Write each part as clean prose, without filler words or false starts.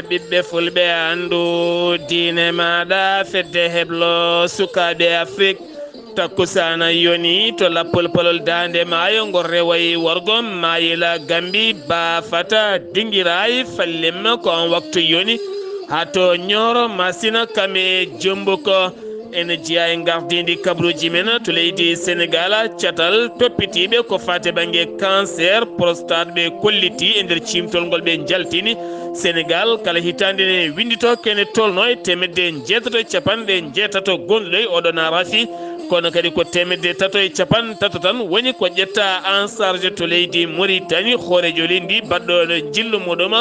ɓiɓɓe fulɓe andu diine maɗa fedde heblo sukaɓe afrique takkusana yoni to lappol palol dande maayo ngol rewayi worgo mayila gambi ba fata dinguiray fallim ko on waktu yoni hato ñoro masina kame jombuko ene jeeya e gardidi kabruji men to leydi sénégal catal toppitiɓe ko fate banggue cancer prostate ɓe kolliti e nder cimtol ngol ɓe jaltini sénégal kala hitande ne windito kene tolno e temedde jeetato capanɗe jeetato gonɗoy oɗon rafi kono kadi ko temedde tato e capan tato tan woni ko ƴetta en charge to leydi mauritanie hoorejo leydi baɗɗo jillu muɗum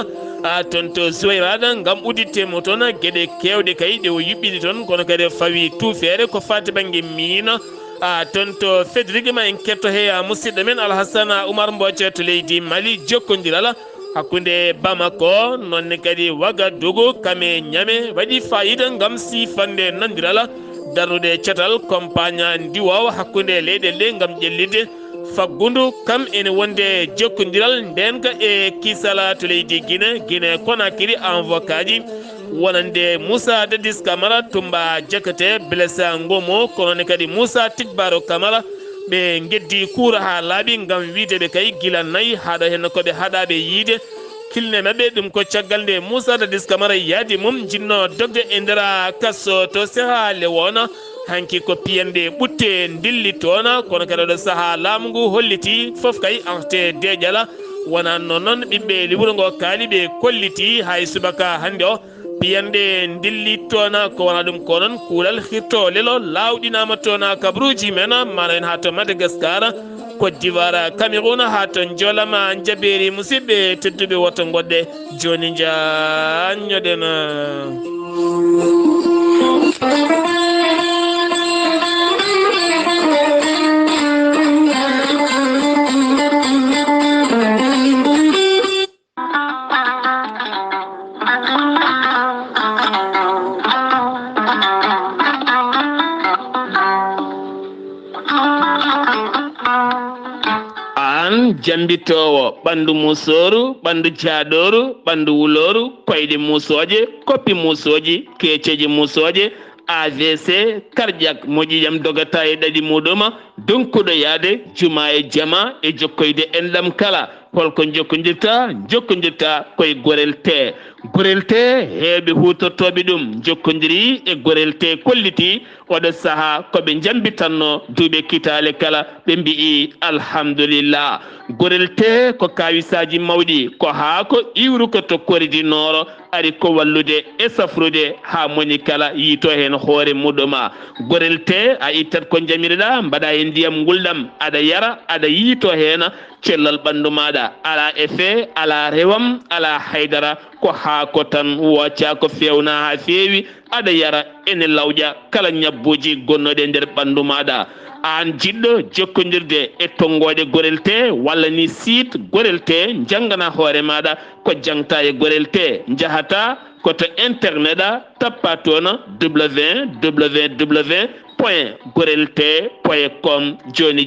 toon to soyrada gam udittemo toon gueɗe kewɗe kay ɗe o yuɓɓini toon kono kadi fawi tuufere ko fati banggue miino toon to fedrigue ma en ketto he musidɗo men alhassana oumar mboce to leydi mali jokkodiral hakkude bamako nonne kadi Ouagadougou kame ñame waɗi fayida gam sifande nandiral darnude catal campagne ndiwaw hakkude leyɗele ɗe gam ƴellide faggudu kam ene wonde jokkodiral ndenka e kisala to leydi guine Conakry avocat ji wonande Moussa Dadis Camara Tumba Jakate Blessa Ngomo kono kadi Moussa Tikbaro Camara ɓe geddi kuura ha laaɓi gam wideɓe kay gila nayyi haɗa hen koɓe haɗaɓe yiide kilne mabɓe ɗum ko caggal nde Moussa Dadis Camara yaadi mum jinno dogde e nder kasso to saaha le wona hanki ko piyande ɓutte dilli toon kono kadi ɗo saaha laamu ngu holliti foof kay arte deƴala wona noon ɓiɓɓe liɓuɗo ngo kaali ɓe kolliti hay subaka hande o piyande dilli toon ko wona ɗum ko noon kuulal hirto lelo lawɗinama toon kabruji men mana en ha to Madagascar Côte d'Ivoire Cameroun ha to jolama jaɓeri musidɓe tedduɓe woto goɗɗe joni jañoɗen jambitowo ɓandu musoru ɓandu jaaɗoru ɓandu wuloru koyɗe musoje koppi musoji keceji musoje AVC cardiaque moƴƴijam dogata e ɗaɗi muɗum donkuɗo yaade juma e jama e jokkoyde enɗam kala holko jokkodirta koye gorel te heɓe hutortoɓe ɗum jokkodiri e gorel te kolliti oɗo saaha koɓe jambitanno duuɓe kitale kala ɓe mbi'i alhamdulillah gorel te ko kawisaji mawɗi ko haa ko iwru ko to koridinoro ari ko wallude e safrude ha moni kala yiito hen hoore muɗuma gorel te a ittat ko jamireɗa mbaɗa e ndiyam gulɗam aɗa yara aɗa yiito hen cellal ɓandu maɗa ala effet ala rewam ala haydara ko haako tan wocca ko fewna ha feewi aɗa yara ene lawƴa kala ñabbuji gonnoɗe nder ɓandu maɗa an jiɗɗo jokkodirde e tongoɗe gorel te walla ni site gorel te jangana hoore maɗa ko jangta e gorel te jahata koto internet tappa toon www.gorelte.com joni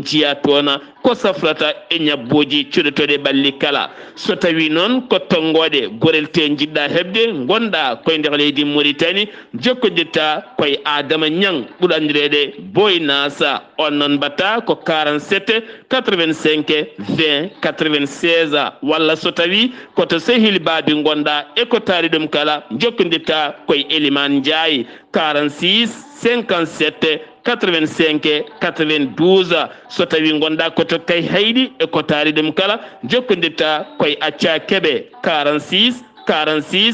jiya toon ko safrata e ñabbuji cuɗotoɗe balli kala so tawi noon ko tongoɗe gorel te jiɗɗa hebde gonɗa koye nder leydi Mauritanie jokkodirta koye Adama Niang ɓuuri andirede Boy Nasa on noon mbatta ko 47 85 20 96 walla so tawi koto sehil baabi gonɗa e ko taari ɗum kala jokkodirta koye Elimane Ndiaye 46 57 85 92 so tawi gonɗa koto kay hayɗi e ko taari ɗum kala jokkodirta koye Acca Keɓe 46 48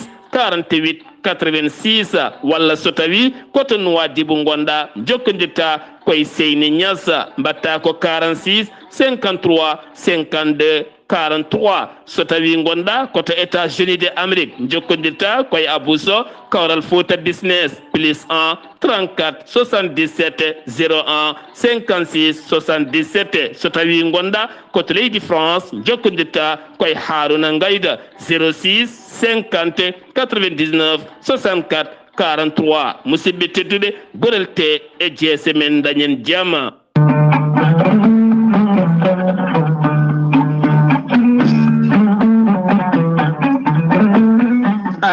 86 walla so tawi koto Nouadhibou gonɗa jokkodirta koye Seyni Niassa mbatta ko 46 53 52 43 so tawi gonɗa koto États-Unis de Amérique jokkodirta koye Abousso Kawral Fouta Business +1 34 77 01 56 77 so tawi gonɗa koto leydi France jokkodirta koye Haruna Ngayda 06 50 99 64 43 musidɓe tedduɓe gorel te e jeese men dañen jama.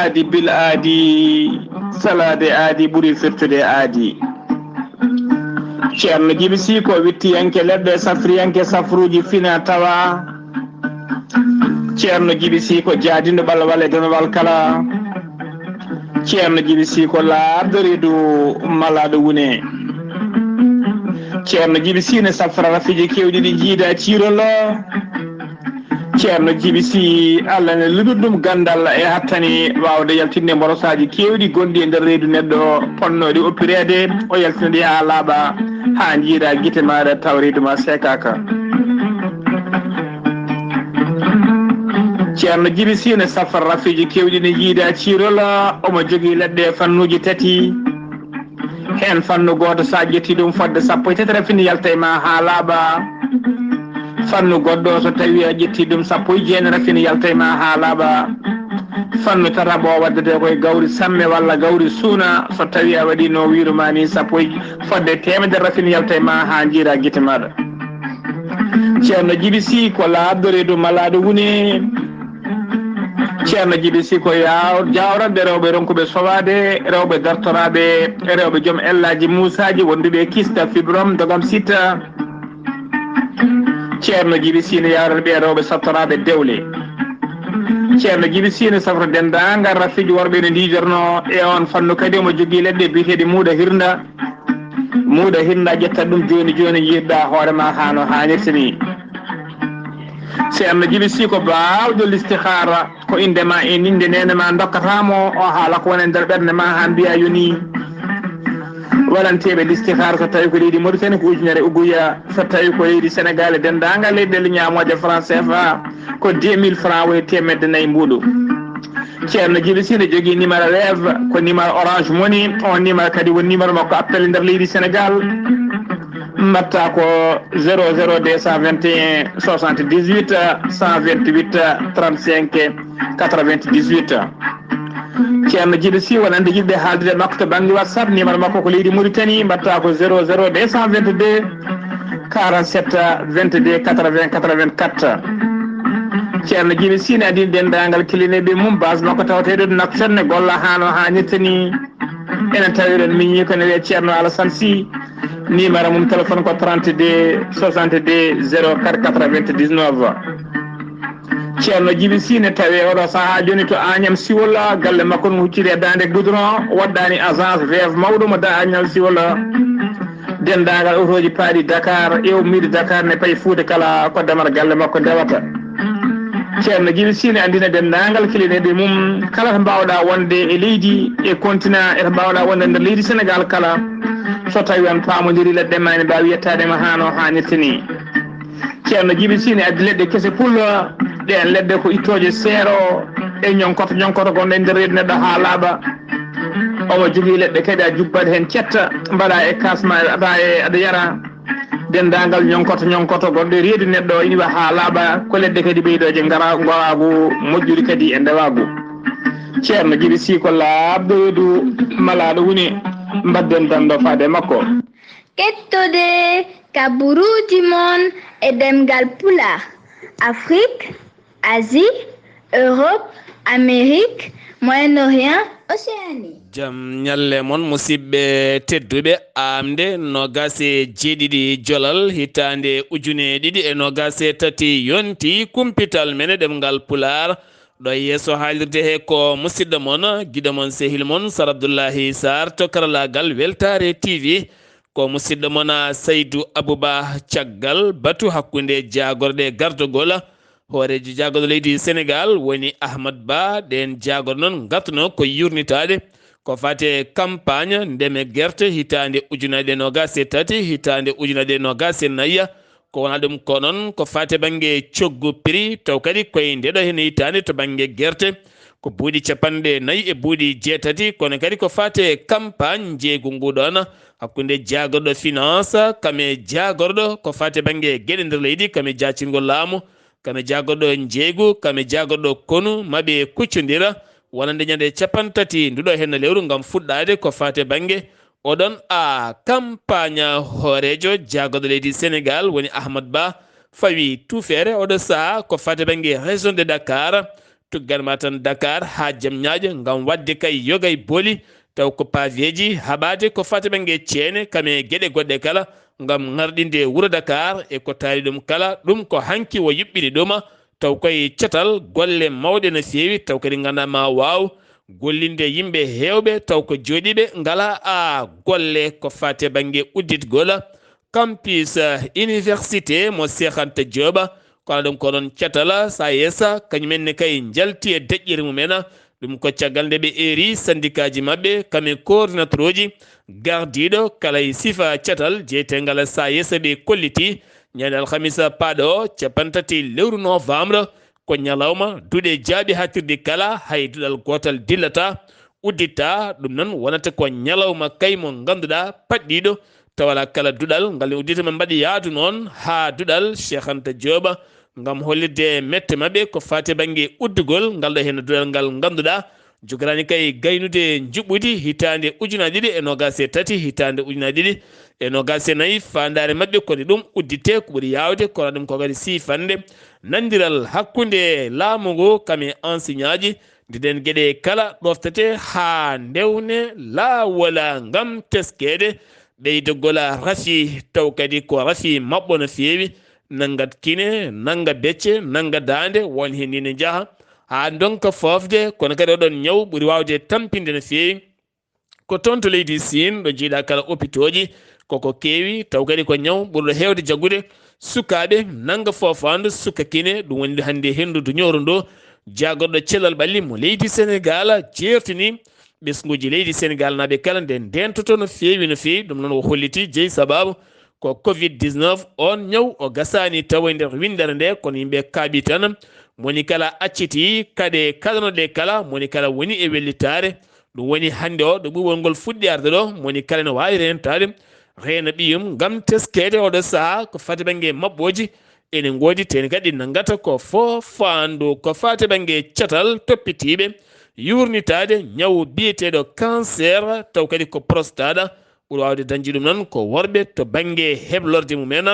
aadi bil aadi salade aadi ɓuuri firtude aadi ceerno Djiby Sy ko wittiyanke leɗɗe safriyanke safruji fina tawa ceerno Djiby Sy ko jaadindo ɓalwal e donowal kala ceerno Djiby Sy ko laabdo reedu malaɗo wune ceerno Djiby Sy ne safra rafiji kewɗi ɗi jiida ciirolo ceerno Djiby Sy Allah ne luɗuɗum gandal e hattani wawde yaltinde mborosaji kewɗi gonɗi e nder reedu neɗɗo ponnoɗi oppirede o yaltinoɗi ha laaɓa ha jiida guite maɗa taw reedu ma sekaka ceerno Djiby Sy ne safra rafiji kewɗi ne jiida ciirola omo jogui leɗɗe fannuji tati hen fannu goto sa ƴetti ɗum fodde sappo e tati rafini yalta e ma ha laaɓa fannu goɗɗo so tawi a ƴetti ɗum sappo e jeenayi rafini yalta e ma ha laaɓa fannu tataɓo waddete koye gawri samme walla gawri suuna so tawi a waɗi no wirumani sappo fodde temedere rafini yalta e ma ha jiira guite maɗa ceerno Djiby Sy ko laabdo reedu malaɗo wune ceerno Djiby Sy ko jawratde rewɓe ronkuɓe sowade rewɓe dartoraɓe rewɓe joom ellaji musaji wonduɓe kista fibrom dogam sitta ceerno Djiby Sy ne yawrat ɓe rewɓe sattoraɓe dewle ceerno Djiby Sy ne safra dendagal rafiji worɓe ne ndijorno e on fannu kadi omo jogui leɗɗe biyeteɗe muuɗa hirda ƴetta ɗum joni joni jiiɗɗa hoorema hano hannirta ni ceerno Djiby Sy ko bawɗo listihara ko indema e ninde nenema dokkatamo o haala ko woni e nder ɓerde ma ha mbiya yoni waɗanteɓe listihara so tawi ko leydi Mauritanie ko ujunere uguya so tawi ko leydi Sénégal e dendagal leyɗele ñamoje franc CFA ko 2000 francs woni temedde nayyi mbuɗu ceerno Djiby Sy ne jogui numéro lève ko numéro orange money on numéro kadi woni numéro makko appel nder leydi Sénégal mbatta ko 00 221 78 128 35 98 ceerno Djiby Sy wonande yiɗɓe haaldude makko to banggue WhatsApp numéro makko ko leydi Mauritanie mbatta ko 00 222 47 22 80 84 ceerno Djiby Sy ne adini dendagal kilineɓe mum base makko tawateɗo naftenne golla hano hannirta ni enen tawiɗon miñi ko ne wiye ceerno Alassane Sy numéro mum téléphone ko 32 62 04 99 ceerno Djiby Sy ne tawi oɗo saaha joni to Agnam Siwol galle makko no hucciri e dande goudron waɗɗani agence veuve mawɗo mo da Agnam Siwol dendagal autoji paaɗi Dakar ewmide Dakar ne payi Fouta kala ko damar galle makko ndewata ceerno Djiby Sy ne andina dendagal kilineɓe mum kala to mbawɗa wonde e leydi e continent eto mbawɗa wonde nder leydi Sénégal kala so tawi on pamodiri leɗɗe ma ne mbawi yettadema hano hannirta ni ceerno Djiby Sy ne addi leɗɗe kese pullo ɗen leɗɗe ko ittoje seero e ñonkoto gonɗe nder reedu neɗɗo ha laaɓa omo jogui leɗɗe kadi a jubbat hen cetta mbaɗa e kasma aɗa yara dendagal ñonkoto gonɗe reedu neɗɗo ina ha laaɓa ko leɗɗe kadi ɓeydoje gawagu moƴƴude kadi e ndewagu ceerno Djiby Sy ko laabɗo reedu malaɗo woni mbadden dando faade makko kettode kaburuji mon e ɗemngal pulaar Afrique, Asie, Europe, Amérique, Moyen-Orient, Océanie. Jam nyalle mon musidɓe tedduɓe aaɓnde nogase jeeɗiɗi jolal hitande ujune ɗiɗi e nogase tati yonti kumpital men ɗemngal pulaar ɗo yeeso haalirde he ko musidɗo mon guiɗo mon sehil mon Sar Abdullahi Saar to karallagal Weltare TV ko musidɗo mon Saydou Abouba caggal batu hakkunde jagorɗe gardogol hooreji jagorɗo leydi Sénégal woni Ahmad Ba ɗen jagor noon gatno ko yurnitade ko fate campagne ndeme guerte hitande ujunade nogase tati hitande ujunade nogase nayya ko wona ɗum ko noon ko fate banggue coggu prix taw kadi koye ndeɗo hen hitande to banggue guerte ko buuɗi capanɗe nayyi e buuɗi jeetati kono kadi ko fate campagne jeeygu nguɗon hakkunde jagorɗo finance kame jagorɗo ko fate banggue gueɗe nder leydi kame jacingol laamu kame jagorɗo jeeygu kame jagorɗo konu maɓe kuccodira wonande ñande capantati nduɗo hen lewru gam fuɗɗade ko fate banggue oɗon a campagne hoorejo jagorɗo leydi Sénégal woni Ahmad Ba fawi tufere oɗo saaha ko fate banggue région de Dakar tugganma tan Dakar ha Diamniadio ngam wadde kay yogay boli taw ko paveji haɓade ko fati ɓe ceene kame gueɗe goɗɗe kala ngam ŋarɗinde wuro Dakar e ko taari ɗum kala ɗum ko hanki wo yuɓɓiɗi ɗuma taw koye cetal golle mawɗe no feewi taw kadi gandanma waw gollinde yimɓe hewɓe taw ko jooɗiɓe ngala a golle ko fate banggue udditgol campus université mo Cheikh Anta Diop kono ɗum ko ɗon cetal sa yessa kañumenne kay jalti e deƴƴere mumen ɗum ko caggal nde ɓe eri syndicat ji mabɓe kame coordinateur uji gardiɗo kala e sifa cetal jeetegal sa yessa ɓe kolliti ñande alhamisa paɗo capantati lewru novembre ko ñalawma duuɗe jaaɓi hattirde kala hay duɗal gotal dillata udditta ɗum noon wonata ko ñalawma kay mo ganduɗa paɗɗiɗo tawala kala duɗal ngal udditama mbaɗi yaadu noon ha duɗal Cheikh Anta Diop ngam hollirde mette mabɓe ko fate banggue uddugol ngal ɗo hen duɗal ngal ganduɗa jogorani kay gaynude juɓɓudi hitande ujunaje ɗiɗi e nogas e tati hitande ujunaje ɗiɗi e nogas e nayyi fandare mabɓe kodi ɗum uddite ko ɓuuri yawde kono ɗum ko kadi sifande nandiral hakkude laamu ngu kame enseignant ji ndiɗen gueɗe kala ɗoftate ha ndewne lawola ngam teskede ɓeydogola rafi taw kadi ko rafi mabɓo no feewi nangat kine nanga becce nanga dande won hen ni ne jaaha ha donka fofde kono kadi oɗon ñaw ɓuuri wawde tampinde no feewi ko toon to leydi Sine ɗo jiiɗa kala hôpitaux ji koko keewi taw kadi ko ñaw ɓurɗo hewde jaggude sukaɓe nanga fofandu suka kine ɗum woni hande hendudu ñowru ndo jagorɗo cellal ɓalli mo leydi Sénégal jertini ɓesguji leydi Sénégal naɓe kala nde ndentoto no feewi ɗum noon o holliti jeeyi sababu ko covid-19 on ñaw o gasani tawa nder windere nde kono yimɓe kaaɓi tan moni kala acciti kade kalanoɗe kala moni kala woni e wellitare ɗum woni hande o ɗo ɓuɓol ngol fuɗɗi arde ɗo moni kala ne wawi rentade reena ɓiyum ngam teskede oɗo saaha ko fati banggue mabɓoji ene godi teni kadi nangata ko fofandu ko fati banggue catal toppitiɓe yurnitade ñaw biyeteɗo cancer taw kadi ko prostate ɓuuri wawde dañji ɗum noon ko worɓe to banggue heblorde mumen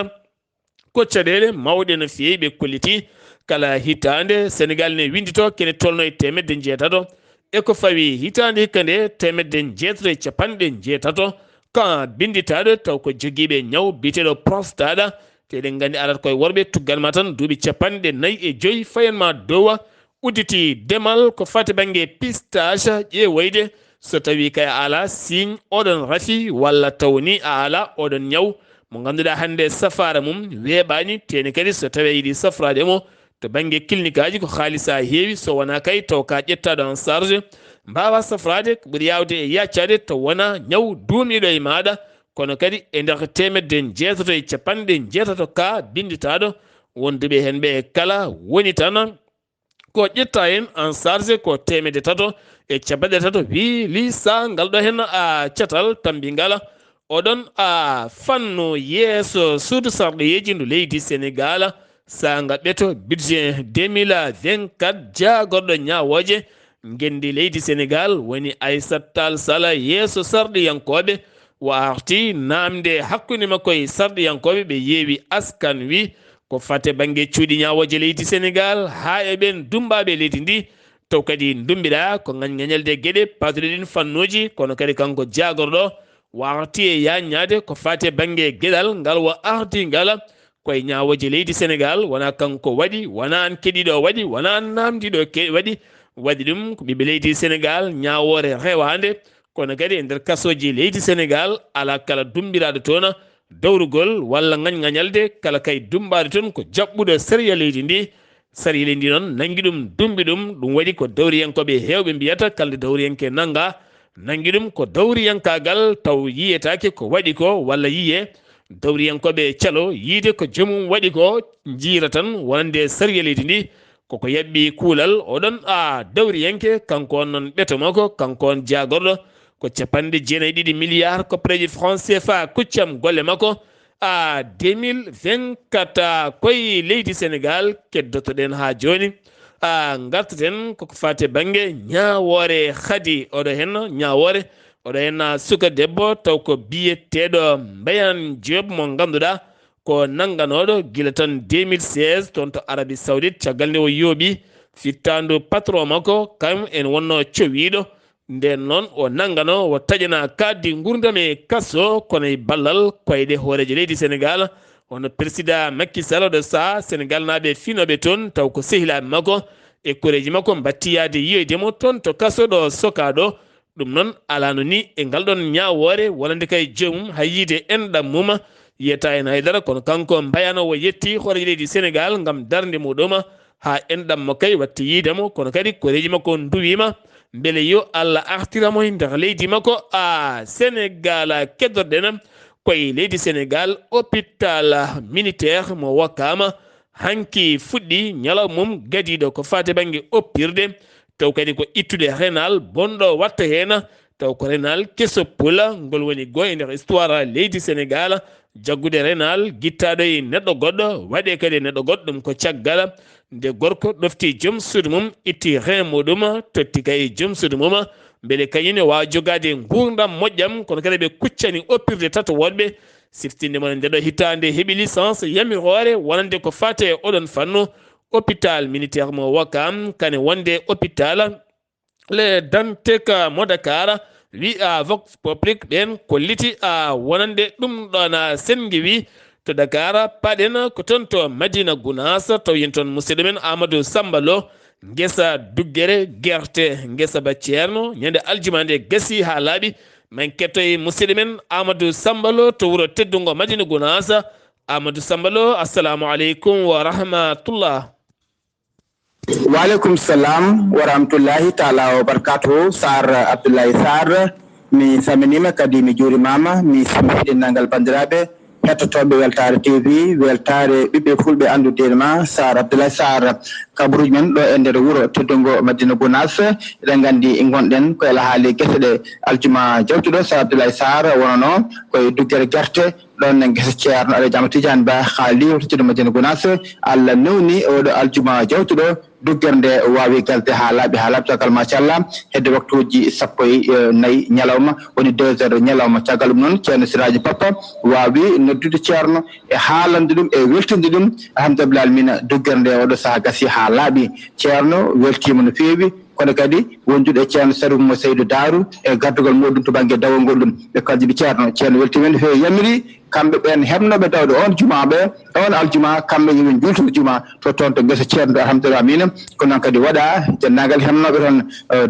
ko caɗele mawɗe no feewi ɓe kolliti kala hitande Sénégal ne windito kene tolno e temedde jeetato eko fawi hitande hikka nde temedde jeetato e capanɗe jeetato kan binditaɗo taw ko joguiɓe ñaw biyeteɗo prostate teɗen gandi arat koye worɓe tugganma tan duuɓi capanɗe nayyi e joyyi fayanma dowa udditi demal ko fati banggue pistage ƴeewoyde so tawi kay ala signe oɗon rafi walla tawni a ala oɗon ñaw mo ganduɗa hande safara mum weeɓani teni kadi so tawi yiiɗi safrade mo to banggue clinique aji ko haalisa heewi so wona kay taw ka ƴettaɗo en charge mbawa safrade ko ɓuuri yawde e yaccade to wona ñaw duumiɗo e maɗa kono kadi e nder temedde jeetato e capanɗe jeetato ka binditaɗo wonduɓe hen ɓe kala woni tan ko ƴetta hen en charge ko temedde tato e capanɗe tato wi lisa ngal ɗo hen a catal tambingal oɗon a fannu yeeso suudu sarɗoyeji ndu leydi Sénégal sa gaɓɓeto budget 2024 jagorɗo ñawoje gendi leydi Sénégal woni Aissata Tall Sall yeeso sarɗiyankoɓe o arti namde hakkude makko e sarɗiyankoɓe ɓe yeewi askan wi ko fate banggue cuuɗi ñawoje leydi Sénégal ha eɓen dumbaɓe leydi ndi taw kadi dumbiɗa ko gañelde gueɗe paduɗe ɗin fannuji kono kadi kanko jagorɗo warti e yaññade ko fate banggue gueɗal ngal wo ardi ngal koye ñawoje leydi Sénégal wona kanko waɗi wona an keɗiɗo waɗi wona an namdiɗo waɗi ɗum ko ɓiɓe leydi Sénégal ñawore rewande kono kadi e nder kasoji leydi Sénégal ala kala dumbiraɗo toon dawrugol walla gañalde kala kay dumbaɗo toon ko jaɓɓuɗo sériya leydi ndi sariya leydi noon nangui ɗum dumbi ɗum waɗi ko dawriyankoɓe hewɓe mbiyata kalde dawriyanke nanga nangui ɗum ko dawriyankagal taw yiyetake ko waɗi ko walla yiye dawriyankoɓe calo yiide ko joomum waɗi ko jiira tan wonande sariya leydi ndi koko yaɓɓi kuulal oɗon a dawriyanke kanko on noon ɓeto makko kanko on jagorɗo ko capanɗe jeenayyi ɗiɗi milliard ko préji franc CFA kuccam golle makko a 2024 koye leydi Sénégal keddotoɗen ha joni gartaten koko fate banggue ñawore haadi oɗo hen ñawore oɗo hen suka debbo taw ko biyeteɗo Mbayane Diop mo ganduɗa ko nangganoɗo guila tan 2016 toon to Arabie Saoudite caggal nde o yooɓi fittando patron makko kam en wonno cowiɗo nden noon o nangano o taƴana kaddi gurdam e kasso kono e ballal koyɗe hoorejo leydi Sénégal hono président Macky Sall ɗo saa Sénégal naaɓe finoɓe toon taw ko sehilaɓe makko e koreji makko battiyade yiyoydemo toon to kasso ɗo sokaɗo ɗum noon alano ni e ngal ɗon ñawore wonande kay joomum hay yiide enɗam mum yiyata en haydara kono kanko mbayanowo yetti hoorejo leydi Sénégal gam darde muɗum ha enɗam mo kay watti yiidemo kono kadi koreji makko duwima beele yo Allah artiramo e nder leydi makko Sénégal keddorɗen koye leydi Sénégal hôpital militaire mo Wakam hanki fuɗɗi ñalaw mum gadiɗo ko fate banggue oppirde taw kadi ko ittude rénal bonɗo watta hen taw ko rénal kesso pula ngol woni go e nder histoire leydi Sénégal jaggude rénal guittaɗo e neɗɗo goɗɗo waɗe kadi neɗɗo goɗɗo ɗum ko caggal nde gorko ɗofti joom suudu mum itti rein muɗum totti kay joom suudu mum beele kañum wawa jogade gurdam moƴƴam kono kadi ɓe kuccani oppirde tato woɗɓe siftinde mon ndeɗo hitande heeɓi licence yamirore wonande ko fate oɗon fannu hôpital militaire mo Wakam kane wonde hôpital le Dantec mo Dakar wi vox populi ɓen kolliti wonande ɗum ɗon sengi wi to Dakar paɗen ko toon to Madina Gounass taw yen toon musidɗo men Amadou Samba Lo ngesa duggere guerte ngesa ba ceerno ñande aljuma nde gasi ha laaɓi min kettoye musidɗo men Amadou Samba Lo to wuuro teddungo Madina Gounass. Amadou Samba Lo assalamu aleykum wa rahmatullah. Waaleykum salam wa rahmatullahi taala wa barakatuhu. Saar Abdullahi Saar mi saminima kadi mi juurimama mi samini ɗemngal bandiraɓe hettotoɓe weltare TV weltare ɓiɓɓe fulɓe andude ma Saar Abdullahi Saar kabaruji men ɗo e nder wuuro teddungo Madina Gounass eɗen gandi gonɗen koye haali guese ɗe aljuma jawtuɗo Saar Abdullahi Saar wonono koye duggere guerte ɗon e guesa ceerno aɗa jama Tidiane Ba haali teddugo Madina Gounass Allah newni oɗo aljuma jawtuɗo duggere nde wawi galte ha laaɓi caggal machallah hedde waktuji 14 ñalawma woni 2 heures ñalawma caggal ɗum noon ceerno Siraji Papa wawi noddude ceerno e haalande ɗum e weltinde ɗum alhamdulillah alamina duggere nde oɗo saaha gasi ha laaɓi ceerno weltima no fewi kono kadi wondude e ceerno Sarif mo Seydou Darou e gardugal muɗum to banggue dawolngol ɗum ɓe kaldiɓe ceerno weltima no fewi yamiri kamɓe ɓen hebnoɓe dawde on juma ɓe on aljuma kamɓe yomin jultude juma to toon to guesa ceerno alhamdulillah amina kono noon kadi waɗa dennagal hebnoɓe toon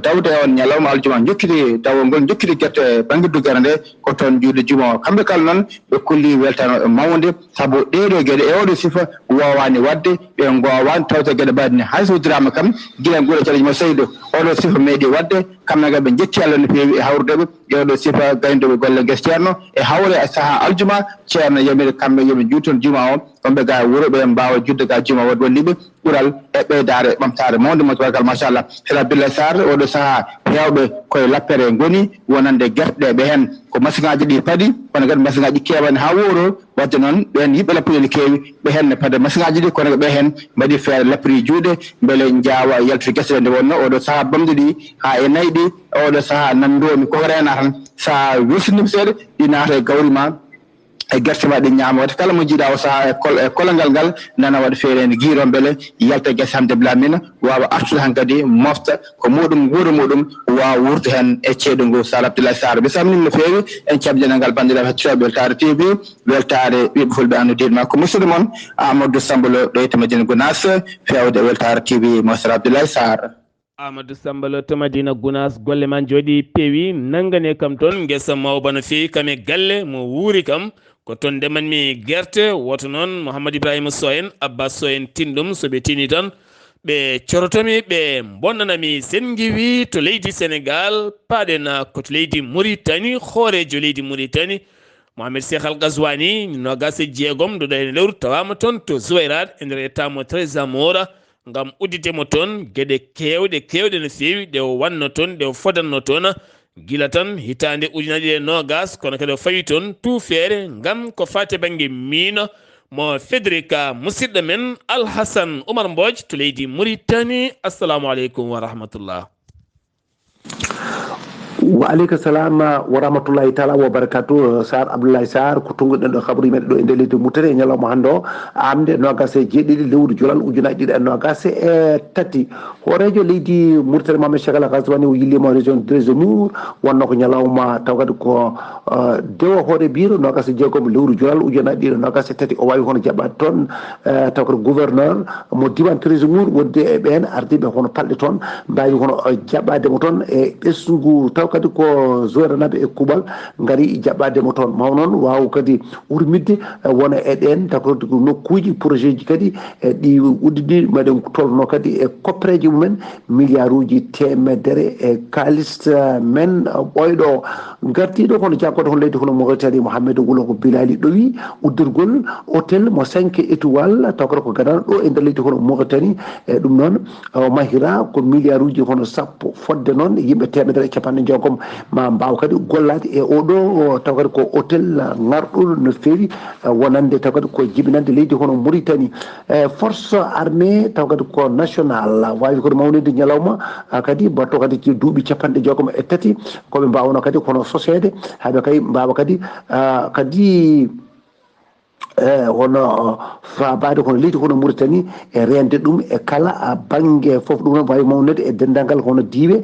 dawde on ñalawma aljuma jokkidi dawolngol jokkidi guerte banggue duggere nde ko toon juuɗe juma o kamɓe kala noon ɓe kolli weltanoɓe mawde saabu ɗeɗo gueɗe e oɗo sifa wowani wadde ɓe gowani tawde gueɗe mbaɗine hay so dirama kam guila guura Thierno mo Seydou oɗo sifa meeɗi wadde kamɓe gal ɓe jetti Allah no fewi e hawrudeɓe e oɗo sifa gayndoɓe golle guesa ceerno e hawre saaha aljuma ceerno yamiri kamɓe yoɓe juuton juma o kamɓe ga wuuro ɓe mbawa judde ga juma waɗi walliɓe ɓuural e ɓeydare ɓamtare mawde mo tabagal machallah Sera Abdoulaye Sarr oɗo saaha hewɓe koye lappere goni wonande guerɗe ɓe hen ko masiŋaji ɗi paadi kono kadi masiŋaji kewani ha woro wadde noon ɓen yimɓe lappude ne kewi ɓe hen ne paade masiŋaji ɗi kono ɓe hen mbaɗi feere lappiri juuɗe beele jawa yaltude guese nde wonno oɗo saaha bamde ɗi ha e nayyi ɗi oɗo saaha nandomi koko rena tan sa wirsinima seeɗa ɗi naata e gawri ma e guerte ma ɗi ñaama wadde kala mo jiiɗa o saaha e kolongal ngal nana waɗa feere ene guiro beele yalta guese hande blamina wawa artude han kadi mofta ko muɗum guura muɗum wawa wurde hen e ceeɗu ngu Sar Abdoulaye Sarr mi salminima no fewi en cabdina ngal bandiraɓe hettoɓe weltare TV weltare ɓiɓɓe fulɓe andude ma ko musidɗo moon Amadou Samba Lo ɗo e Madina Gounass fewde weltare TV mo Sar Abdoulaye Sarr. Amadou Samba Lo to Madina Gounass golle man jooɗi peewi nangane kam toon guesa mawba no fewi kam e galle mo wuuri kam ko toon ndemanmi guerte woto noon Mouhamadou Ibrahima Sow en Abbas Sow en tinɗum soɓe tini tan ɓe corotomi ɓe bonnanami sengiwi to leydi Sénégal paɗen koto leydi Mauritanie hoorejo leydi Mauritanie Mohamed Cheikh Al Ghazouani nogas e jeegom ɗo ɗo ene lewru tawama toon to Zouérate e nder état mo Trés Amoura ngam udditemo toon gueɗe kewɗe no fewi ɗe wanno toon ɗe fodanno toon gila tan hitande ujunaje e nogas kono kadi o fawi toon tout feere ngam ko fate banggue miino mo Federica musidɗo men Alhassane Oumar Mbodj to leydi Mauritanie assalamu aleykum wa rahmatullah. Waaleykum salam wa rahmatullahi taala wa barakatuh. Sar Abdullahi Saar ko tunguɗen ɗo kabaru men ɗo e nder leydi Mauritanie ñalawma hannde o amde nogas e jeeɗiɗi lewru jolal ujunaji ɗiɗi e nogas e tati horejo leydi Mauritanie Mamadou Cheikh Ala Kasbani o yillima région de Zemmour wonno ko ñalawma taw kadi ko dewo hoore biro nogas e jeegom lewru jolal ujunaji ɗiɗi e nogas e tati o wawi hono jaɓɓade toon taw kadi gouverneur mo diwan Trésemour wonde e ɓen ardiɓe hono palɗe toon mbawi hono jaɓɓademo toon e ɓesgu taw kadi ko zoiranaɓe e kuuɓal gaari jaɓɓademo toon maw noon waw kadi urmidde wona e ɗen taw kadi ko nokkuji projet ji kadi ɗi uddidi maɗen tolno kadi e koppereji mumen milliard uji temedere e kalis men ɓoyɗo gartiɗo kono jakkoɗo hono leydi hono Mauritanie Mouhamadou Wulo ko Bilali ɗowi uddirgol hôtel mo 5 étoiles taw kadi ko gadano ɗo e nder leydi hono Mauritanie e ɗum noon mahira ko milliard uji hono sappo fodde noon yimɓe temedere e capanɗe jeegom ma mbaw kadi gollade e oɗo taw kadi ko hôtel ngarɗol no fewi wonande taw kadi ko jibinande leydi hono Mauritanie force armée taw kadi ko national wawi kono mawnide ñalawma kadi batto kadi ci duuɓi capanɗe jeegom e tati koɓe mbawno kadi kono sosede haɓe kadi mbawa kadi kadi hono fabade kono leydi hono Mauritanie e rende ɗum e kala banggue foof ɗum noon wawi mawnede e dendagal hono diiwe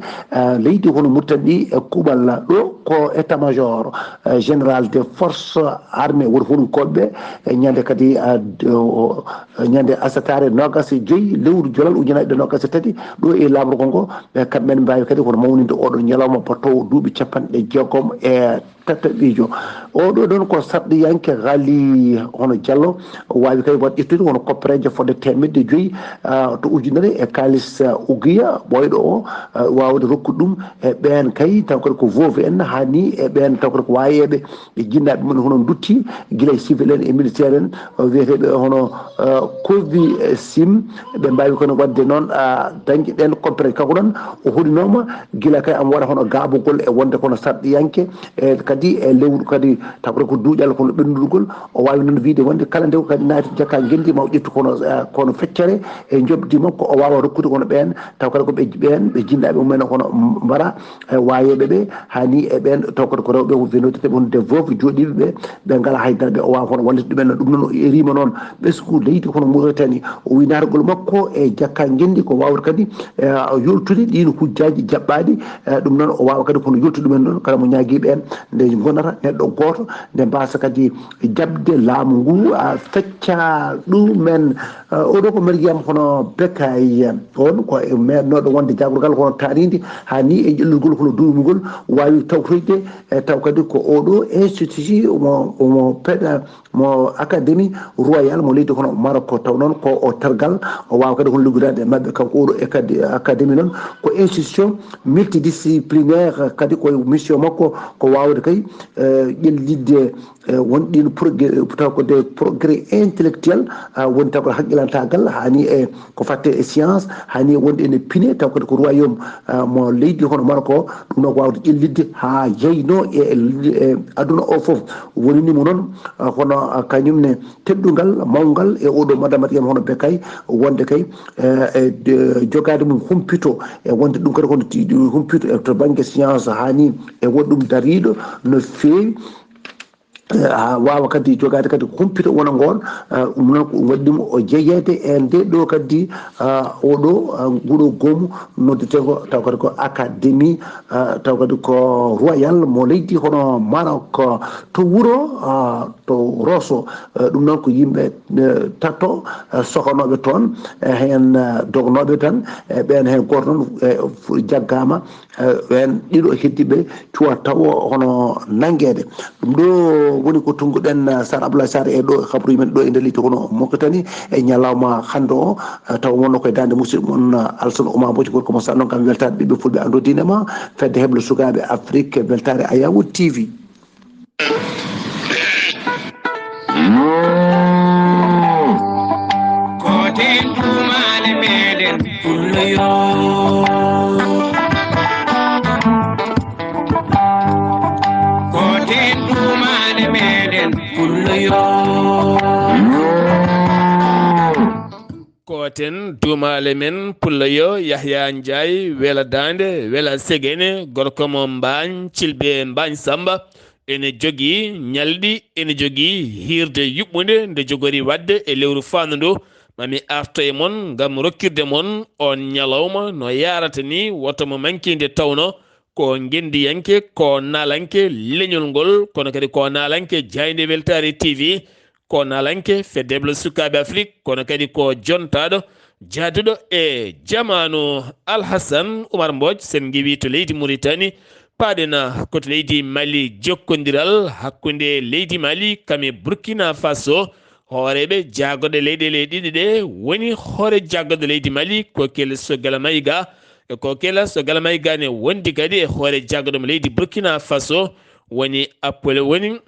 leydi hono Mauritanie ɗi e kuuɓal ɗo ko état major général des forces armées woni hunkoɓe ñande kadi ñande asatare nogas e joyyi lewru jolal ujunaje ɗe nogas e tati ɗo e lamrugo ngo kamɓene mbawi kadi kono mawnide oɗon ñalawma bato duuɓi capanɗe jeegom e tataɓijo oɗo ɗon ko sarɗiyanke haali hono Diallo wawi kadi waɗ ƴettude hono koppereje fodde 100 to ujunere e kalis uguiya ɓoyɗo o wawde rokkude ɗum e ɓen kay taw kadi ko vove en hani e ɓen taw kadi ko wayeɓe ɓe jinnaɓe mumen hono dutti guila e civil en e militaire en wiyeteɓe hono Covid sim ɓe mbawi kono wadde noon dañƴe ɗen compéré kanko ɗon o hoɗinoma guila kay amo waɗa hono gabogol e wonde kono sarɗiyanke e kadi e lewru kadi taw ko duuƴal kono ɓendudgol o wawi noon wiide wonde kala nde kadi naati jakka guendi ma o ƴettu kono feccere e jobdi makko o wawa rokkude kono ɓen taw kadi ko ɓe jinnaɓe mumen kono mbara wayeɓe ɓe hani e ɓen taw kadi ko rewɓe wenoteɓe wonde veuve joɗiɓe ɓe ngala haydara ɓe o wawa hono wallita ɗumen ɗum noon o erima noon ɓesgu leydi kono Mauritanie o wi nargol makko e jakka guendi ko wawde kadi yoltude ɗin hujjaji jaɓɓaɗi ɗum noon o wawa kadi kono yoltude ɗumen noon kala mo ñagui ɓen nde gonata neɗɗo goto nde mbasa kadi jabde laamu ngu fecca ɗumen oɗo ko Mariame hono Bekay on ko maire wonde jagorgal hono taridi hani e ƴellugol hono duumugol wawi tawtoyde taw kadi ko oɗo institut mo peɗa mo académie royal mo leydi hono Maroc taw noon ko o tergal o wawa kadi hono liggodade e mabɓe kanko oɗo académie noon ko institution multidisciplinaire kadi koye mission makko ko wawde kay ƴellidde wonɗin taw ko de progrès intellectuel woni taw ko haqqilantagal hani e ko fatte e science hani wonde ene piine taw kadi ko royaume mo leydi hono Maroc o ɗum noon ko wawde ƴellidde ha jeyno e aduna o foof wonanimo noon hono kañumne teddugal mawgal e oɗo madame Mariame hono Bekay wonde kay jogade mum humpito e wonde ɗum kadi hono humpito e to banggue science hani e won ɗum dariɗo no fewi wawa kadi jogade kadi humpito wona ngoon ɗum noon ko waɗɗimo o jeeyede e nde ɗo kadi oɗo nguɗo goomu noddeteko taw kadi ko académie taw kadi ko royal mo leydi hono Maroc to wuuro to Rosso ɗum noon ko yimɓe tatto sohanoɓe toon hen dognoɓe tan ɓen hen goto noon jaggama ɓen ɗiɗo heddiɓe cuwa taw hono nanguede ɗum ɗo woni ko tunguɗen Sar Abdoulaye Saar e ɗo habaruji men ɗo e nder leydi hono Mauritanie e ñalawma hande o taw wonno koye dande musidɗo moon Alassane Oumar Boji gorko mo sannon kam weltade ɓiɓɓe fulɓe ando dinema fedde heble sukaɓe Afrique weltare Ayawu TV koten ɗumale meɗen pulloyo koten ɗumale meɗen pulloyo ƴewaten dumale men pullayo Yahya Ndiaye wela dande wela segene gorko mo mbañ cilbe mbañ samba ene jogi ñalɗi ene jogi hirde yuɓɓude nde jogori wadde e lewru fandu ndu mami arta e mon gam rokkirde mon on ñalawma no yarata ni woto mo mankinde tawno ko gendiyanke ko nalanke leñol ngol kono kadi ko nalanke jayde weltare TV ko nalanke feddeble sukaɓe Afrique kono kadi ko jontaɗo jaaduɗo e jamanu Alhassan Oumar Mbodj sen giwi to leydi Mauritanie paɗena koto leydi Mali jokkodiral hakkude leydi Mali kame Burkina Faso hooreɓe jaggoɗe leyɗele ɗiɗi ɗe woni hoore jaggoɗe leydi Mali kokel Sogala Mayiga e kokela Sogala Mayiga ne wondi kadi e hoore jaggoɗomo leydi Burkina Faso woni Apollinaire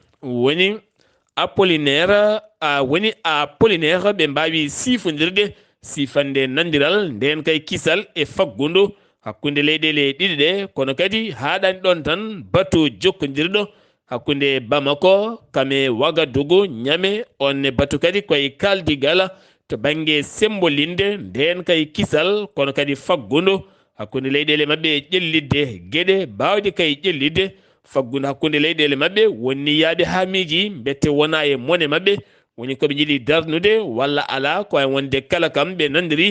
woni Apollinaire ɓe mbawi sifodirde sifande nandiral nden kay kisal e faggudu hakkude leyɗele ɗiɗi ɗe kono kadi haɗani ɗon tan batu jokkodirɗo hakkude Bamako kame Wagadugu ñame onne batu kadi koye kaldigal to banggue sembolinde nden kay kisal kono kadi faggudu hakkude leyɗele mabɓe ƴellidde gueɗe bawɗe kay ƴellidde faggudu hakkude leyɗele mabɓe wonni yaade ha miiji bette wona e mone mabɓe woni koɓe jiiɗi darnude walla ala ko ay wonde kala kam ɓe nandiri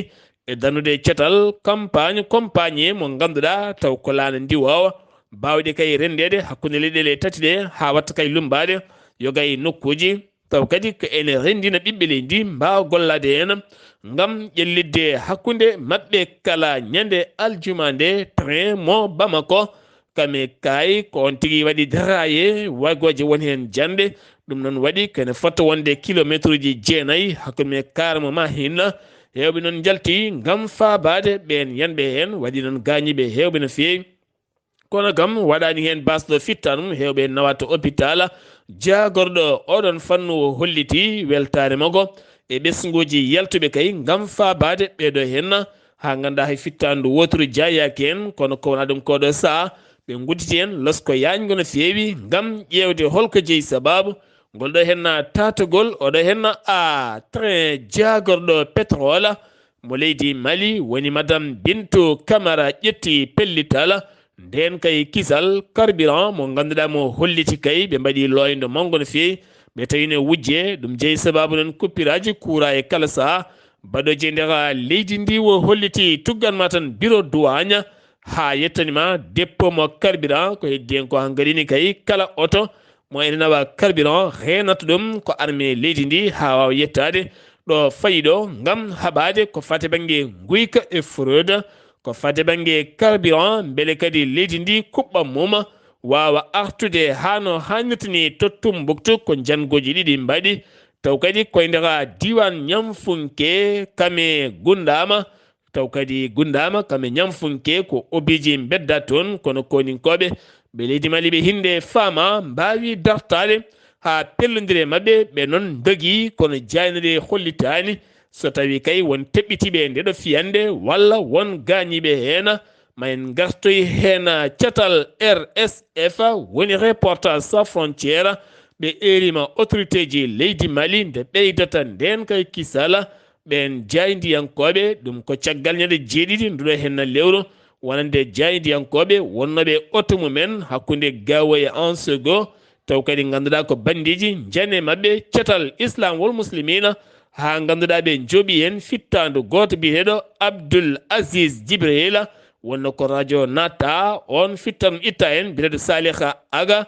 e darnude cetal campagne mo ganduɗa taw ko laana ndiwawa bawɗe kay rendede hakkude leyɗele tati ɗe ha watta kay lumbade yoga e nokkuji taw kadi ko ene rendina ɓiɓɓe leydi mbawa gollade hen gam ƴellidde hakkude mabɓe kala ñande aljuma nde train mo Bamako kame kay ko on tigui waɗi daraye wagoje woni hen jande ɗum noon waɗi kene fota wonde kilométre uji jeenayyi hakkude karmo ma hinna hewɓe noon jalti gam fabade ɓen yanɓe hen waɗi noon gañiɓe hewɓe no fewi kono gam waɗani hen basɗo fittanum hewɓe nawata hôpital jagorɗo oɗon fannu holliti weltare mago e ɓesguji yaltuɓe kay gam fabade ɓeɗo henna ha ganduɗa hay fittandu woturu jayaki hen kono ko wona ɗum koɗo saaha ɓe gudditi hen losko yañgo no fewi gam ƴewde holko jeeyi sababu ngolɗo henna tatagol oɗo henna train jagorɗo pétrole mo leydi Mali woni madame Bintou Camara ƴetti pellital nden kay kisal carburant mo ganduɗa mo holliti kay ɓe mbaɗi loydo mawgo no fewi ɓe tawino wujje ɗum jeeyi sababu noon kuppiraji kuura e kala saaha baɗoje nder leydi ndi wo holliti tugganma tan bureau douane ha yettanima dépôt mo carburant ko heddi hen ko han garini kay kala auto mo ene nawa carburant renata ɗum ko armé leydi ndi ha wawa yettade ɗo fayi ɗo gam haɓade ko fate banggue guyka e fraude ko fate banggue carburant beele kadi leydi ndi kuɓɓam mum wawa artude hano hannirtini to Tombouctou ko jangoji ɗiɗi mbaɗi taw kadi koye nder diwan Ñamfunke kame kame Ñamfunke ko obiji bedda toon kono koninkoɓe ɓe leydi Mali ɓe hinde fama mbawi dartade ha pellodire mabɓe ɓe noon dogui kono jaynude hollitani so tawi kay won teɓɓitiɓe ndeɗo fiyande walla won gañiɓe hen ma en gartoy hen catal RSF woni Reporters sans frontiére ɓe erima autorité ji leydi Mali nde ɓeydata nden kay kisala ɓen jaydiyankoɓe ɗum ko caggal ñande jeeɗiɗi nduɗo henna lewru wonande jaydiyankoɓe wonnoɓe auto mumen hakkude Gawo e Ansego taw kadi ganduɗa ko bandiji jane mabɓe catal Islam wol muslimina ha ganduɗa ɓe jooɓi hen fittandu goto biyeteɗo Abdoul Aziz Djibril wonno ko radio natta on fittan itta hen biyeteɗo Saliha Aga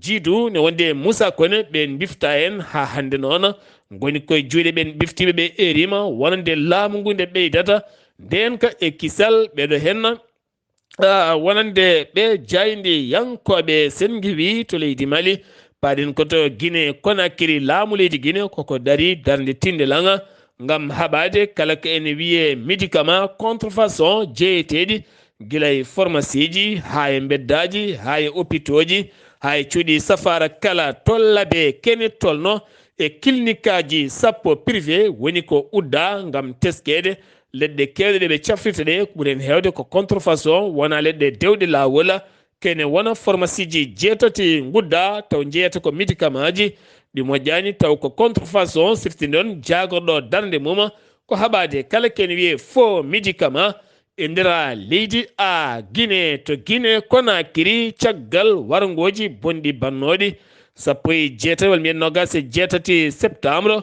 jiidu ne wonde Moussa Kone ɓen bifta hen ha hande noon goni koye juuɗe ɓen biftiɓe ɓe erima wonande laamu ngu nde ɓeydata nden ka e kisal ɓeɗo henna wonande ɓe jaydi yankoɓe sen giwi to leydi Mali paɗen koto Guinée Conakry laamu leydi Guinée koko dari darde tinde langa gam haɓade kala ko ene wiye médicament contrefaçon jeeyeteɗi guila e pharmacie ji ha e beddaji ha e hôpitaux ji ha e cuuɗi safara kala tollaɓe kene tolno e clinique aji sappo privé woni ko udda gam teskede leɗɗe kewɗe ɗe ɓe cafrirta ɗe ɓuuren hewde ko contrefaçon wona leɗɗe dewɗe lawol kene wona pharmacie ji jeetati gudda taw jeeyata ko médicament ji ɗi moƴƴani taw ko contrefaçon sifti noon jagorɗo darde mum ko haɓade kala ken wiye faux médicament e ndera leydi a Guinée to Guinée Conakry caggal wargoji bonɗi bannoɗi 17 wal mbiyen nogas e jeetati septembre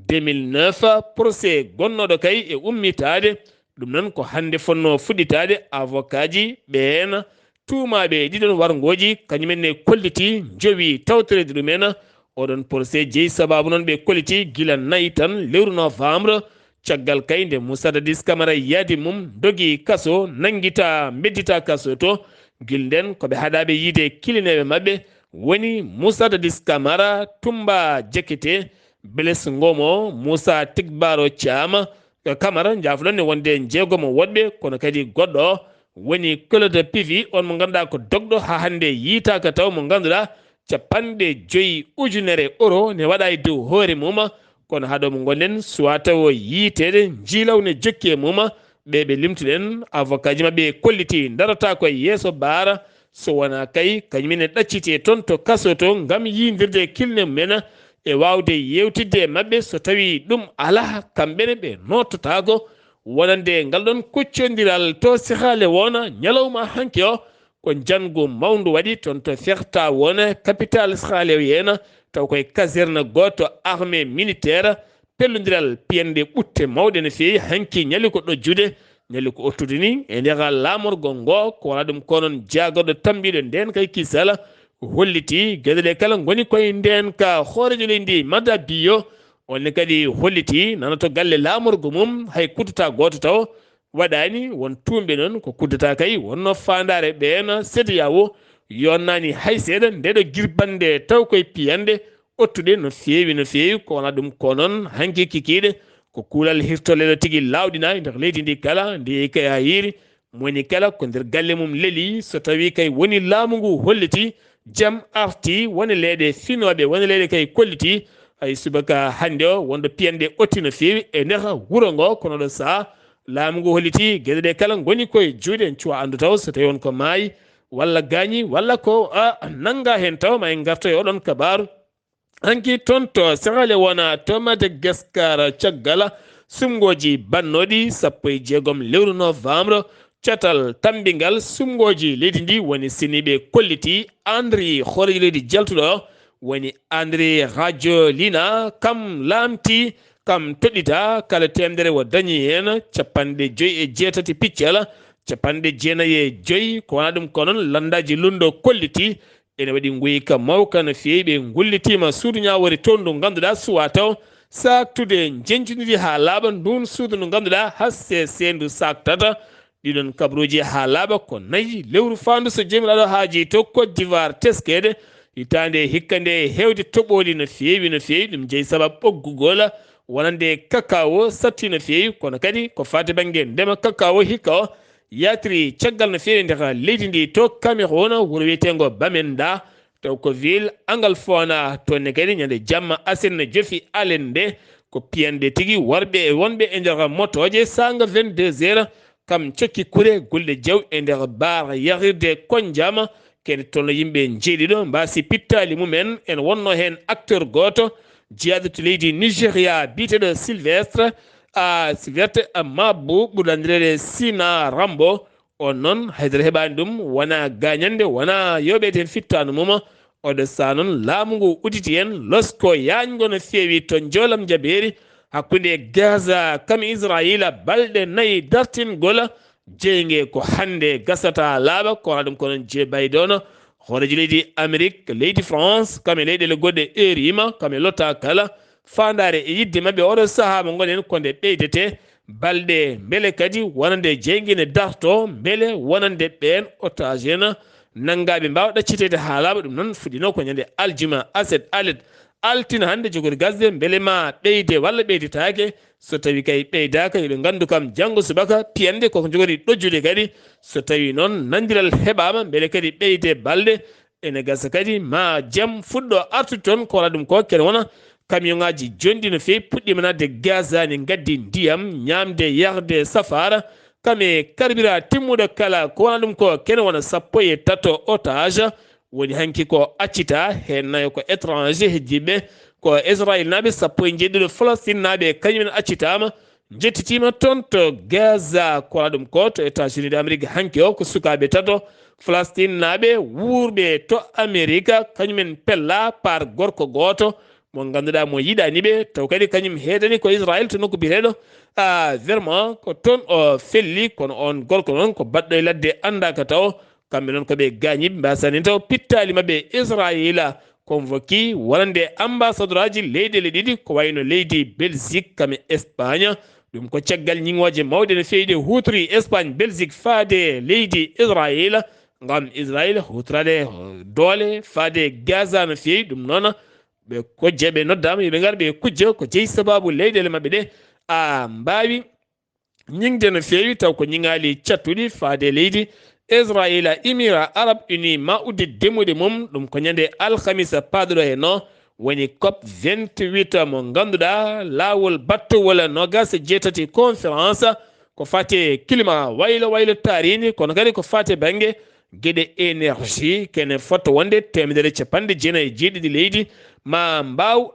2009 procès gonnoɗo kay e ummitade ɗum noon ko hande fonno fuɗɗitade avocat ji ɓen tuumaɓe ɗiɗon wargoji kañumenne kolliti jowi tawtorede ɗumen oɗon procès jeeyi sababu noon ɓe kolliti gila nayyi tan lewru novembre caggal kay nde Moussa Dadis Camara yaadi mum dogi kaso nanguita beddita kaso to gil nden koɓe haɗaɓe yiide kilineɓe mabɓe woni Moussa Dadis Camara, Tumba Jekete, Blaise Ngomo, Moussa Tigbaro Thiam Camara jafuɗon ne wonde jeegomo woɗɓe kono kadi goɗɗo woni Claude Pivi on mo ganduɗa ko dogɗo ha hande yiitaka taw mo ganduɗa 50,000 euro ne waɗa e dow hoore mum kono haɗo mo gonɗen suwa taw yiitede jiilaw ne jokki e mum ɓeɓe limtuɗen avocat ji mabɓe kolliti darata koye yeeso baara so wona kay kañumene ɗaccite toon to kaso to gam yidirde kilne mumen e wawde yewtidde mabɓe so tawi ɗum ala kamɓene ɓe nottotako wonande ngal ɗon kuccodiral to sihale wona ñalawma hanki o ko jangu mawndu waɗi toon to ferta wona capital sihale yena taw koye caserne goto armée militaire pellodiral piyanɗe ɓutte mawɗe no fewi hanki ñali ko ɗojjude ñali ko ottude ni e nder lamorgo ngo ko wona ɗum konon jagorɗo tambiɗo nden kay kisala holliti gueɗeɗe kala goni koye nden ka hoorejo leydi madda biyo onne kadi holliti nana to galle lamorgo mum hay kuddata goto taw waɗani won tumɓe noon ko kuddata kay wonno fandare ɓen CEDEAO yonnani hay seeɗa ndeɗo guirbande taw koye piyande ottude no fewi ko wona ɗum ko noon hanki kikiɗe ko kuulal hirtoleɗo tigui lawɗina nder leydi ndi kala ndi kay ha yiiri moni kala ko nder galle mum leeli so tawi kay woni laamu ngu holliti jaam arti woni leyɗe finoɓe woni leyɗe kay kolliti hay subaka hande o wonɗo piyanɗe otti no fewi e nder wuuro ngo kono ɗo saaha laamu ngu holliti gueɗeɗe kala goni koye juuɗe en cuwa andu taw so tawi on ko maayi walla gañi walla ko nanga hen taw ma en garta e oɗon kabaru hanki toon to sehale wona to Madagascar caggal sumgoji bannoɗi 16 lewru novembre catal tambingal sumgoji leydi ndi woni siniɓe kolliti Andri horejo leydi jaltuɗo woni Andri radio lina kam lamti kam toɗɗita kala temdere wo dañi hen 57 piccal 95 ko wona ɗum ko noon landaji lundo kolliti ene waɗi guyka mawka no fewi ɓe gullitima suudu ñawori toon ndu ganduɗa suwa taw saktude jenjudiri ha laaɓa ndun suudu ndu ganduɗa hasse sendu saktata ɗiɗon kabruji ha laaɓa ko 4 lewru fandu so jomiraɗo haaji to Côte d'Ivoire teskede hitande hikka nde hewde toɓoli no fewi ɗum jeeyi sababu ɓoggugol wonande cacao satti no fewi kono kadi ko fate banggue ndema cacao hikka o yatiri caggal no fewi nder leydi ndi to Cameroun wuuro wiyetengo Bamenda taw ko ville Angalfona tonne kadi ñande jamma Asene Jofi Alende ko piyande tigui worɓe e wonɓe e nder motoje sanga 22 heures kam cokki kure gulɗe jaw e nder bar yahirde konjama kede tono yimɓe jeeɗiɗo mbasi pittali mumen en wonno hen acteur goto jeyaɗo to leydi Nigéria biteɗo Sylvestre Mabou ɓurɗandirede Sina Rambo on noon haydara heɓani ɗum wona gañande wona yoɓeten fittanu mum oɗo sa noon laamu ngu uditi hen losko yañgo no fewi to jolam jaɓeri hakkude Gaza kam Israila balɗe 4 dartingol jeygue ko hande gasata laaɓa ko wona ɗum konon je baydono horejo leydi Amérique leydi France kame leyɗele goɗɗe erima kame lotta kala fandare e yidde mabɓe oɗo saaha mo gonen konde ɓeydete balɗe beele kadi wonande jeyguine darto beele wonande ɓen otage en nangaɓe mbawa ɗaccitede ha laaɓa ɗum noon fuɗɗino ko ñande aljuma aset alet altina hande jogori gasde beele ma ɓeyde walla ɓeydetake so tawi kay ɓeydaka yoɓe gandu kam janggo subaka piyande koko jogori ɗojjude kadi so tawi noon nandiral heɓama beele kadi ɓeyde balɗe ene gasa kadi ma jaam fuɗɗo artude toon ko wona ɗum ko kene wona camion ngaji jondi no fewi puɗɗima nadde Gaza ne gaddi ndiyam ñamde yarde safara kame karbira timmuɗo kala ko wona ɗum ko kene wona 13 otage woni hanki ko accita hen nayo ko étranger hejjiɓe ko Israël naɓe 17 Palestine naɓe kañumen accitama jettitima toon to Gaza kola ɗum ko to États-Unis d'Amérique hanki o ko sukaɓe tato Palestine naɓe wurɓe to America kañumen pella par gorko goto mo ganduɗa mo yiɗani ɓe taw kadi kañum heedani ko Israël to nokku biteɗo vraiment ko toon o felli kono on gorko noon ko baɗɗo e ladde andaka taw kamɓe noon koɓe gañiɓe mbasani taw pittali mabɓe Israël convoqué wonande ambassadeur aji leyɗele ɗiɗi ko wayno leydi Belgique kame Espagne ɗum ko caggal ñiŋoje mawɗe no fewi ɗe hutori Espagne Belgique faade leydi Israël ngam Israël hutorade doole faade Gaza no fewi ɗum noon ɓe kojje ɓe noddama yoɓe gar ɓe kujja ko jeeyi sababu leyɗele mabɓe ɗe mbawi ñingde no fewi taw ko ñiŋali cattuɗi faade leydi Israël Émirats Arabes Unis ma udde demude mum ɗum ko ñande alhamisa paɗɗo henno woni COP 28 mo ganduɗa lawol battowol nogas jeetati conférence ko fate climat waylo waylo tarini kono kadi ko fate banggue gueɗe énergie kene fotto wonde 190 leydi ma mbaw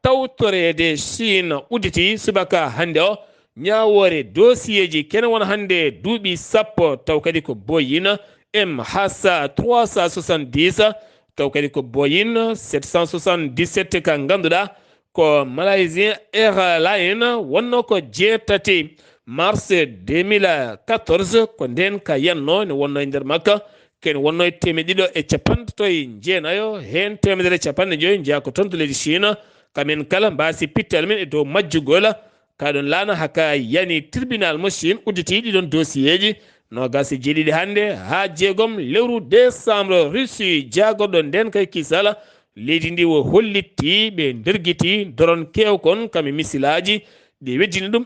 tawtorede Chine udditi subaka hande o ñawore dossier ji kene wona hande duuɓi sappo taw kadi ko Boeing MH 370 taw kadi ko Boeing 777 ka ganduɗa ko Malaysia Airlines wonno ko jeetati mars 2014 ko nden ka yanno ne wonno e nder makka ken wonno e 150 hen 150 jeeya ko toon to leydi Chine kamen kala mbasi pittal men e dow majjugol kaɗon laana haka yani tribunal mo Chine udditi ɗiɗon dossier ji nogas jeeɗiɗi hande ha jeegom lewru décembre Russie jaagoɗo nden kay kisala leydi ndi wo hollitti ɓe nderguiti doron kewkon kame misilaji ɗe weddini ɗum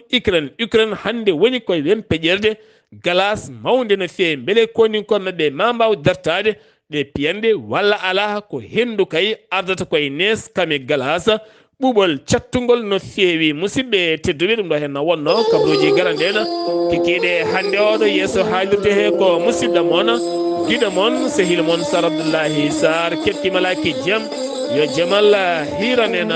Ukraine hande woni koye wen peƴerde galas mawde no fewi beele koninkoɓe maɓɓe ma mbaw dartade ɗe piyande walla ala ko hendu kay ardata koye nes kame galas ɓuuɓol cattugol no fewi musidɓe tedduɓe ɗum ɗo hen wonno kabruji garandena kikiɗe hande oɗo yesso haalirde he ko musidɗo moon guiɗo moon sehil moon Sar Abdullahi Saar kettimalaki jaam yo jamal hiranen